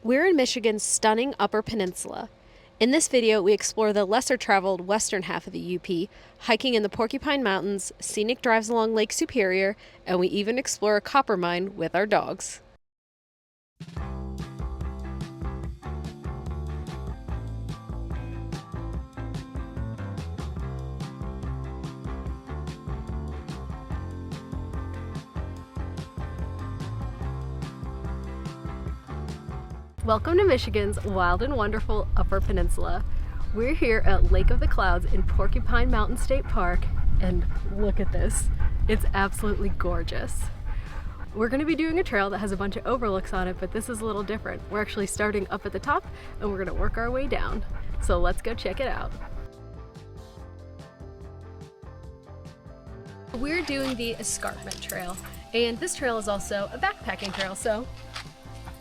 We're in Michigan's stunning Upper Peninsula. In this video, we explore the lesser-traveled western half of the UP, hiking in the Porcupine Mountains, scenic drives along Lake Superior, and we even explore a copper mine with our dogs. Welcome to Michigan's wild and wonderful Upper Peninsula. We're here at Lake of the Clouds in Porcupine Mountain State Park, and look at this. It's absolutely gorgeous. We're going to be doing a trail that has a bunch of overlooks on it, but this is a little different. We're actually starting up at the top and we're going to work our way down. So let's go check it out. We're doing the escarpment trail, and this trail is also a backpacking trail, so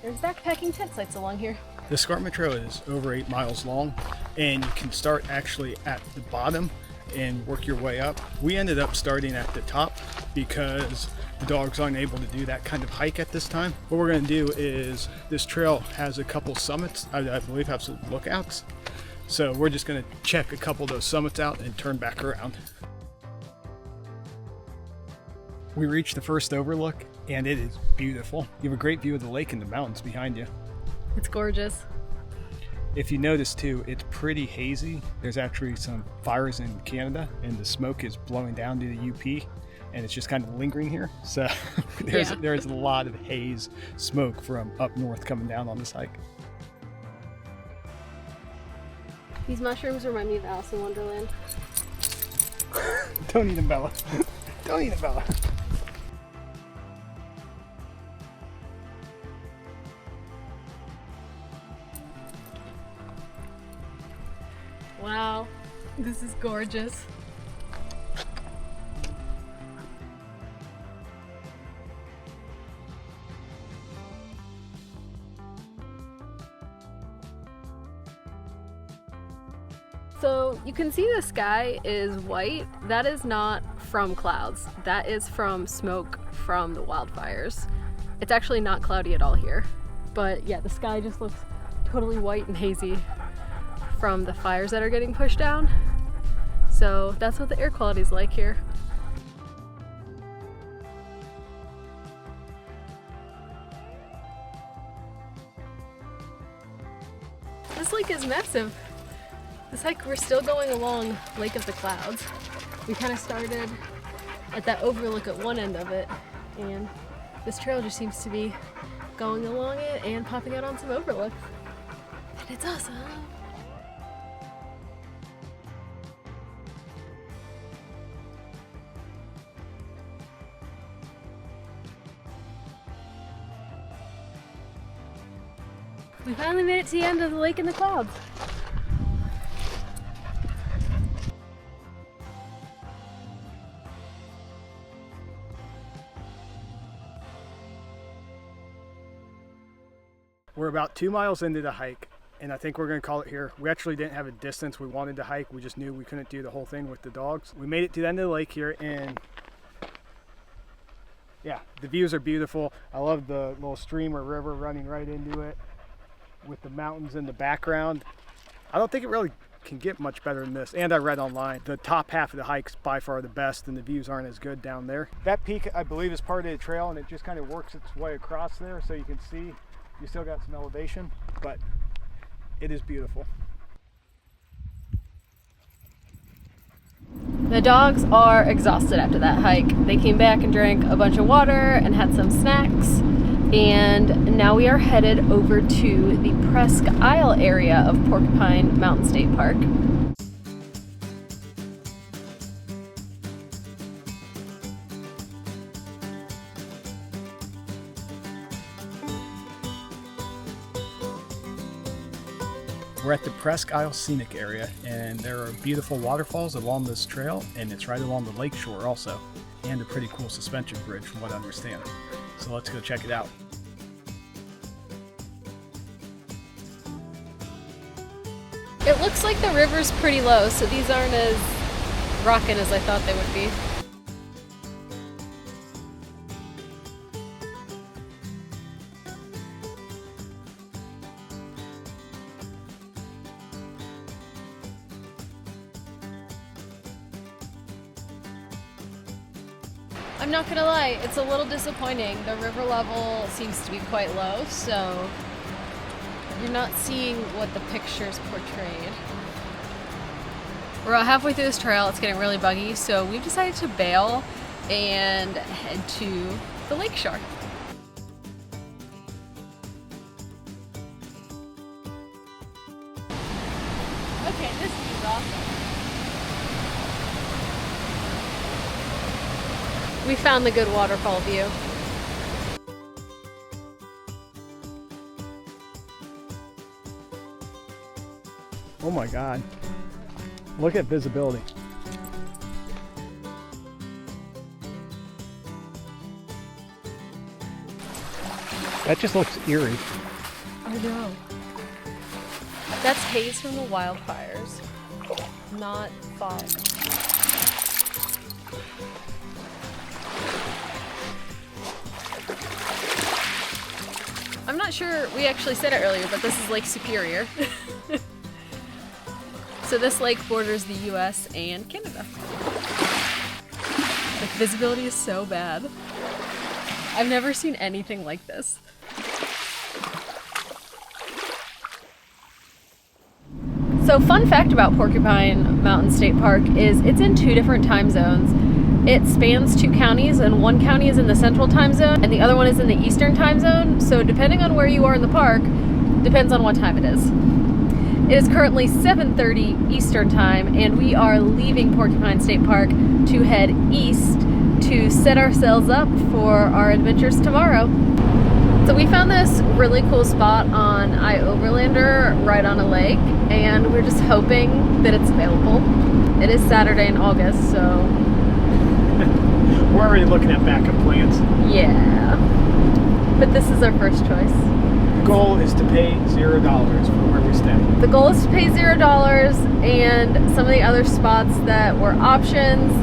there's backpacking tent sites along here. The escarpment trail is over 8 miles long, and you can start actually at the bottom and work your way up. We ended up starting at the top because the dogs aren't able to do that kind of hike at this time. What we're going to do is, this trail has a couple summits, I believe have some lookouts. So we're just going to check a couple of those summits out and turn back around. We reached the first overlook, and it is beautiful. You have a great view of the lake and the mountains behind you. It's gorgeous. If you notice too, it's pretty hazy. There's actually some fires in Canada, and the smoke is blowing down to the UP, and it's just kind of lingering here. So there's a lot of haze smoke from up north coming down on this hike. These mushrooms remind me of Alice in Wonderland. Don't eat them, Bella. Don't eat them, Bella. Wow, this is gorgeous. So you can see the sky is white. That is not from clouds. That is from smoke from the wildfires. It's actually not cloudy at all here. But yeah, the sky just looks totally white and hazy from the fires that are getting pushed down. So that's what the air quality is like here. This lake is massive. This hike, we're still going along Lake of the Clouds. We kind of started at that overlook at one end of it, and this trail just seems to be going along it and popping out on some overlooks. And it's awesome. We finally made it to the end of the lake in the clouds. We're about 2 miles into the hike, and I think we're going to call it here. We actually didn't have a distance we wanted to hike. We just knew we couldn't do the whole thing with the dogs. We made it to the end of the lake here, and yeah, the views are beautiful. I love the little stream or river running right into it with the mountains in the background. I don't think it really can get much better than this. And I read online, the top half of the hike's by far the best, and the views aren't as good down there. That peak, I believe, is part of the trail, and it just kind of works its way across there, so you can see you still got some elevation, but it is beautiful. The dogs are exhausted after that hike. They came back and drank a bunch of water and had some snacks, and now we are headed over to the Presque Isle area of Porcupine Mountain State Park. We're at the Presque Isle scenic area, and there are beautiful waterfalls along this trail, and it's right along the lake shore also, and a pretty cool suspension bridge from what I understand. So let's go check it out. It looks like the river's pretty low, so these aren't as rockin' as I thought they would be. I'm not gonna lie, it's a little disappointing. The river level seems to be quite low, so you're not seeing what the pictures portrayed. We're about halfway through this trail. It's getting really buggy, so we've decided to bail and head to the lakeshore. Okay, this view is awesome. We found the good waterfall view. Oh my God. Look at visibility. That just looks eerie. I know. That's haze from the wildfires, not fog. I'm not sure we actually said it earlier, but this is Lake Superior. So this lake borders the US and Canada. Like, visibility is so bad. I've never seen anything like this. So fun fact about Porcupine Mountain State Park is it's in 2 different time zones. It spans 2 counties, and one county is in the central time zone and the other one is in the eastern time zone. So depending on where you are in the park, depends on what time it is. It is currently 7:30 Eastern time, and we are leaving Porcupine State Park to head east to set ourselves up for our adventures tomorrow. So we found this really cool spot on iOverlander right on a lake, and we're just hoping that it's available. It is Saturday in August, so... We're already looking at backup plans. Yeah. But this is our first choice. The goal is to pay $0 for where we stay. The goal is to pay $0, and some of the other spots that were options,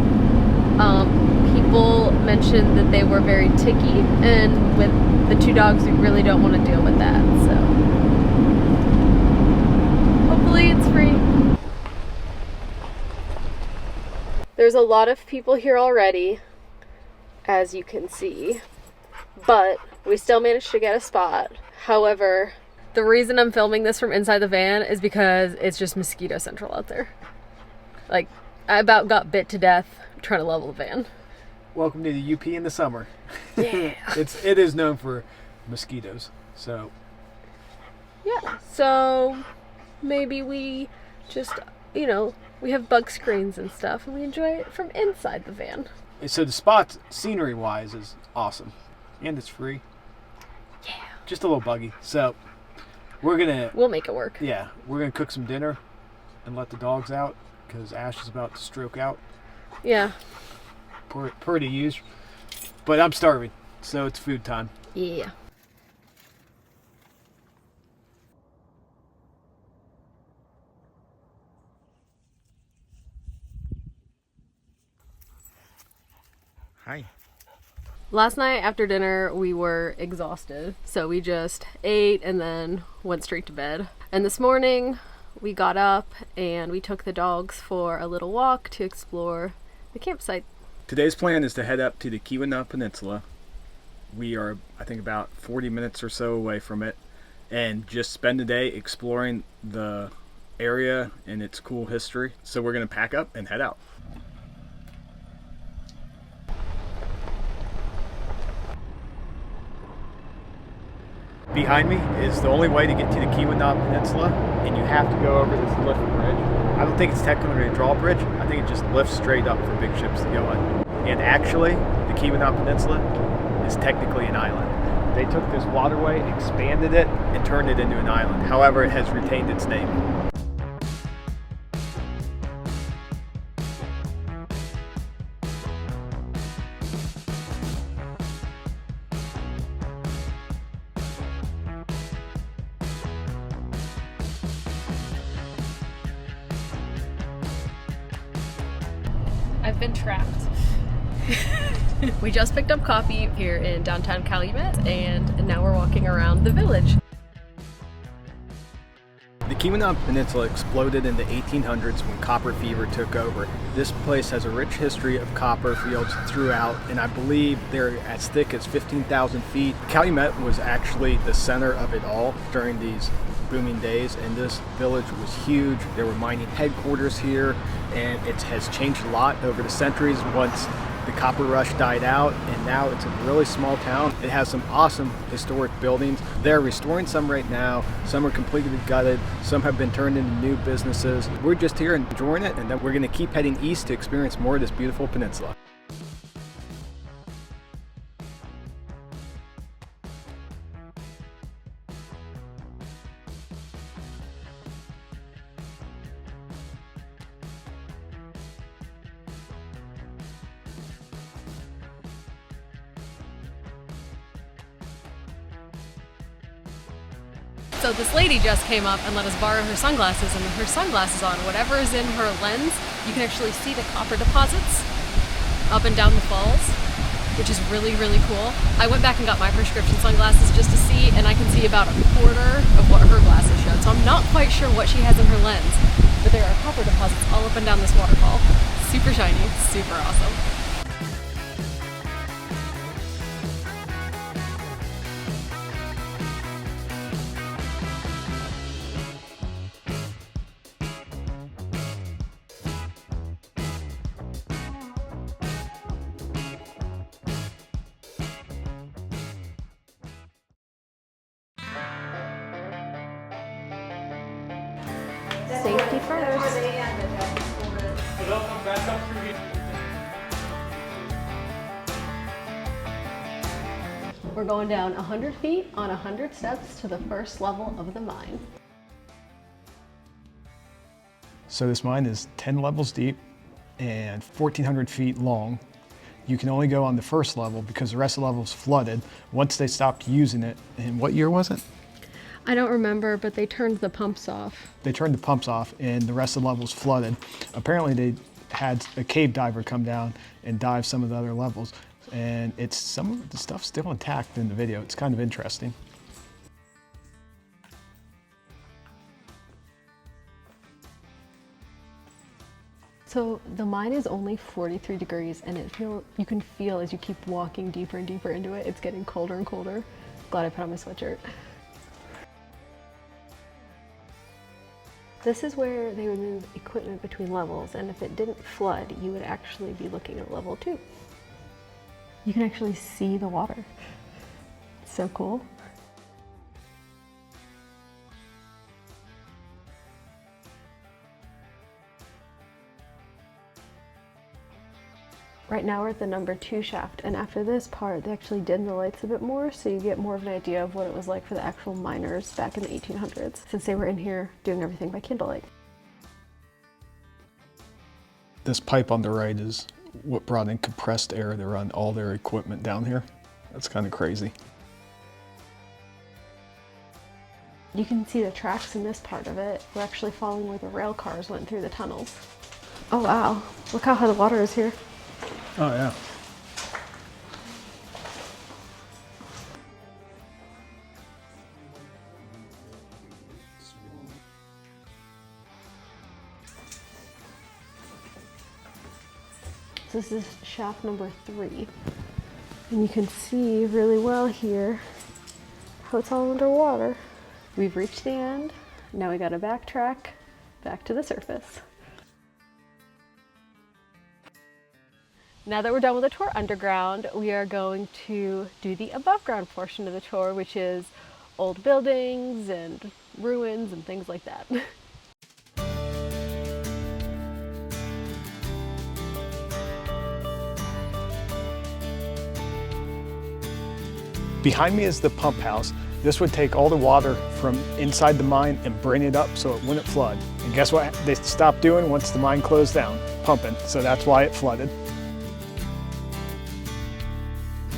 people mentioned that they were very ticky, and with the 2 dogs, we really don't want to deal with that, so hopefully it's free. There's a lot of people here already, as you can see, but we still managed to get a spot. However, the reason I'm filming this from inside the van is because it's just mosquito central out there. Like, I about got bit to death trying to level the van. Welcome to the UP in the summer. Yeah. It is known for mosquitoes, so. Yeah, so maybe we just, you know, we have bug screens and stuff and we enjoy it from inside the van. So the spot, scenery-wise, is awesome. And it's free. Yeah. Just a little buggy. So we'll make it work. Yeah, we're gonna cook some dinner and let the dogs out because Ash is about to stroke out. Yeah. Per to use. But I'm starving, so it's food time. Yeah. Hi. Last night after dinner, we were exhausted, so we just ate and then went straight to bed. And this morning, we got up and we took the dogs for a little walk to explore the campsite. Today's plan is to head up to the Keweenaw Peninsula. We are, I think, about 40 minutes or so away from it, and just spend the day exploring the area and its cool history. So we're going to pack up and head out. Behind me is the only way to get to the Keweenaw Peninsula, and you have to go over this lift bridge. I don't think it's technically a drawbridge. I think it just lifts straight up for big ships to go on. And actually, the Keweenaw Peninsula is technically an island. They took this waterway, expanded it, and turned it into an island. However, it has retained its name. I've been trapped. We just picked up coffee here in downtown Calumet, and now we're walking around the village. The Keweenaw Peninsula exploded in the 1800s when copper fever took over. This place has a rich history of copper fields throughout, and I believe they're as thick as 15,000 feet. Calumet was actually the center of it all during these booming days, and this village was huge. There were mining headquarters here, and it has changed a lot over the centuries once the copper rush died out, and now it's a really small town. It has some awesome historic buildings. They're restoring some right now. Some are completely gutted. Some have been turned into new businesses. We're just here enjoying it, and then we're going to keep heading east to experience more of this beautiful peninsula. So this lady just came up and let us borrow her sunglasses, and with her sunglasses on, whatever is in her lens, you can actually see the copper deposits up and down the falls, which is really, really cool. I went back and got my prescription sunglasses just to see, and I can see about a quarter of what her glasses showed. So I'm not quite sure what she has in her lens, but there are copper deposits all up and down this waterfall. Super shiny, super awesome. Safety first. We're going down 100 feet on 100 steps to the first level of the mine. So this mine is 10 levels deep and 1,400 feet long. You can only go on the first level because the rest of the level is flooded once they stopped using it. And what year was it? I don't remember, but they turned the pumps off. They turned the pumps off and the rest of the levels flooded. Apparently they had a cave diver come down and dive some of the other levels. And it's some of the stuff still intact in the video. It's kind of interesting. So the mine is only 43 degrees, and you can feel as you keep walking deeper and deeper into it, it's getting colder and colder. Glad I put on my sweatshirt. This is where they would move equipment between levels, and if it didn't flood, you would actually be looking at level 2. You can actually see the water. It's so cool. Right now we're at the number 2 shaft, and after this part they actually dim the lights a bit more so you get more of an idea of what it was like for the actual miners back in the 1800s, since they were in here doing everything by candlelight. This pipe on the right is what brought in compressed air to run all their equipment down here. That's kind of crazy. You can see the tracks in this part of it. We're actually following where the rail cars went through the tunnels. Oh wow, look how high the water is here. Oh yeah. This is shaft number 3. And you can see really well here how it's all underwater. We've reached the end. Now we gotta backtrack back to the surface. Now that we're done with the tour underground, we are going to do the above ground portion of the tour, which is old buildings and ruins and things like that. Behind me is the pump house. This would take all the water from inside the mine and bring it up so it wouldn't flood. And guess what they stopped doing once the mine closed down? Pumping. So that's why it flooded.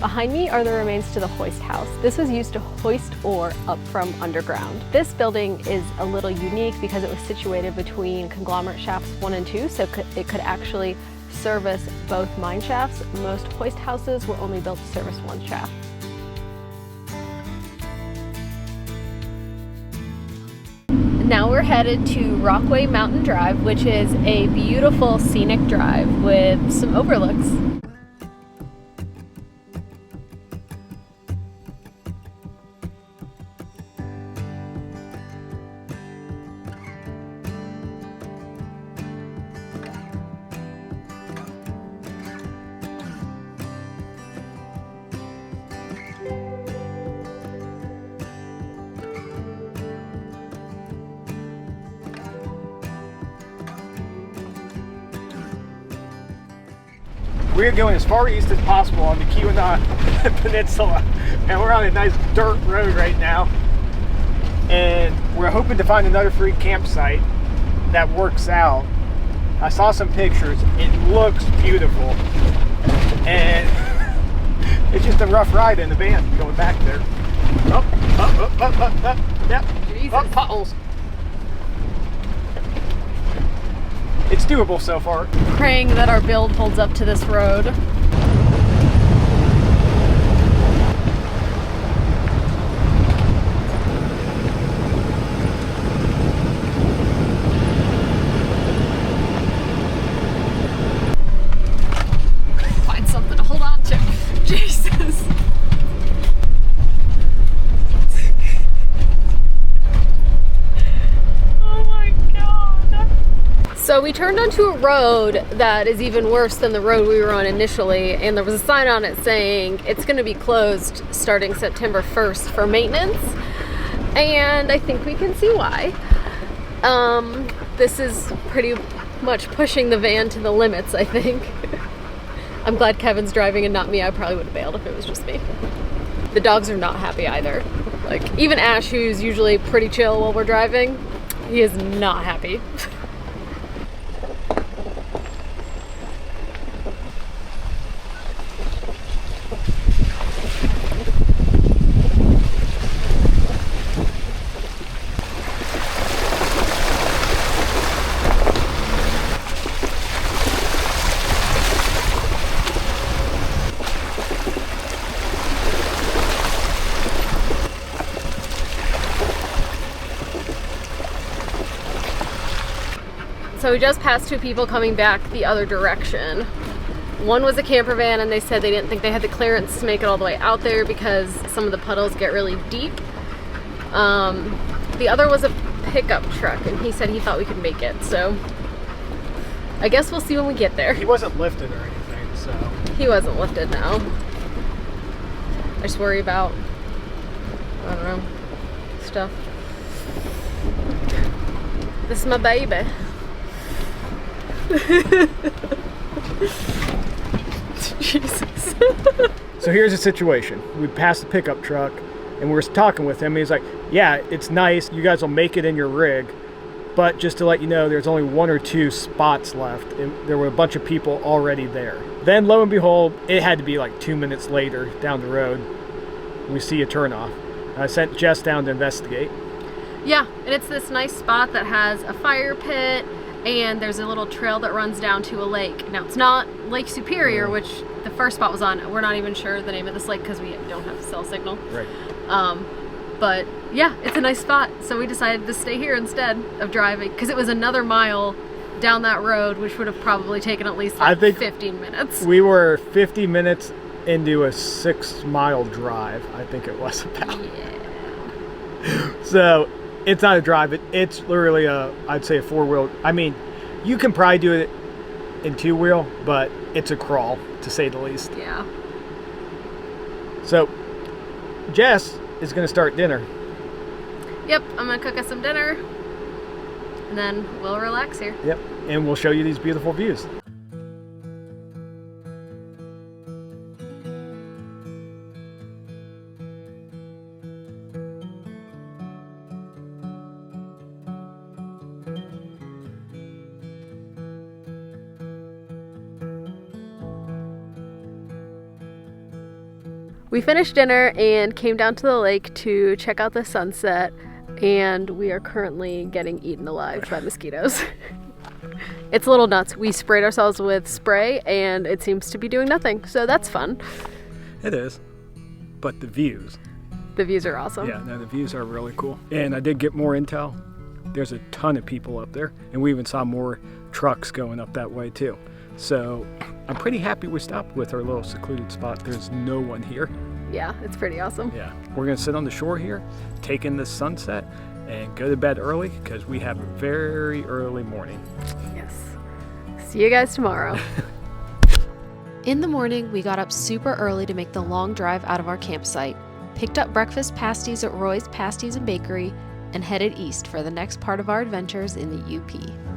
Behind me are the remains to the hoist house. This was used to hoist ore up from underground. This building is a little unique because it was situated between conglomerate shafts 1 and 2, so it could actually service both mine shafts. Most hoist houses were only built to service 1 shaft. And Now we're headed to Brockway Mountain Drive, which is a beautiful scenic drive with some overlooks. We're going as far east as possible on the Keweenaw Peninsula, and we're on a nice dirt road right now. And we're hoping to find another free campsite that works out. I saw some pictures. It looks beautiful, and it's just a rough ride in the van going back there. Yep. Jesus. Oh, potholes. It's doable so far. Praying that our build holds up to this road. Find something to hold on to. Jesus. So we turned onto a road that is even worse than the road we were on initially, and there was a sign on it saying it's going to be closed starting September 1st for maintenance, and I think we can see why. This is pretty much pushing the van to the limits, I think. I'm glad Kevin's driving and not me. I probably would have bailed if it was just me. The dogs are not happy either. Like, even Ash, who's usually pretty chill while we're driving, he is not happy. So we just passed two people coming back the other direction. One was a camper van, and they said they didn't think they had the clearance to make it all the way out there because some of the puddles get really deep. The other was a pickup truck, and he said he thought we could make it. So I guess we'll see when we get there. He wasn't lifted or anything, so. He wasn't lifted, no. I just worry about, I don't know, stuff. This is my baby. Jesus. So here's the situation. We passed the pickup truck and we're talking with him. He's like, yeah, it's nice. You guys will make it in your rig. But just to let you know, there's only 1 or 2 spots left. And there were a bunch of people already there. Then lo and behold, it had to be like 2 minutes later down the road. We see a turnoff. I sent Jess down to investigate. Yeah, and it's this nice spot that has a fire pit, and there's a little trail that runs down to a lake. Now, it's not Lake Superior, which the first spot was on. We're not even sure the name of this lake because we don't have cell signal. Right. But yeah, it's a nice spot. So we decided to stay here instead of driving because it was another mile down that road, which would have probably taken at least like 15 minutes. We were 50 minutes into a 6-mile drive, I think it was about. Yeah. So it's not a drive. It's literally I'd say a 4-wheel. I mean, you can probably do it in 2-wheel, but it's a crawl, to say the least. Yeah. So Jess is going to start dinner. Yep, I'm going to cook us some dinner, and then we'll relax here. Yep, and we'll show you these beautiful views. We finished dinner and came down to the lake to check out the sunset, and we are currently getting eaten alive by mosquitoes. It's a little nuts. We sprayed ourselves with spray and it seems to be doing nothing, so that's fun. It is, but the views. The views are awesome. Yeah, no, the views are really cool. And I did get more intel. there's a ton of people up there, and we even saw more trucks going up that way too. So I'm pretty happy we stopped with our little secluded spot. There's no one here. Yeah, it's pretty awesome. Yeah, we're gonna sit on the shore here, take in the sunset, and go to bed early because we have a very early morning. Yes. See you guys tomorrow. In the morning, we got up super early to make the long drive out of our campsite, picked up breakfast pasties at Roy's Pasties and Bakery, and headed east for the next part of our adventures in the UP.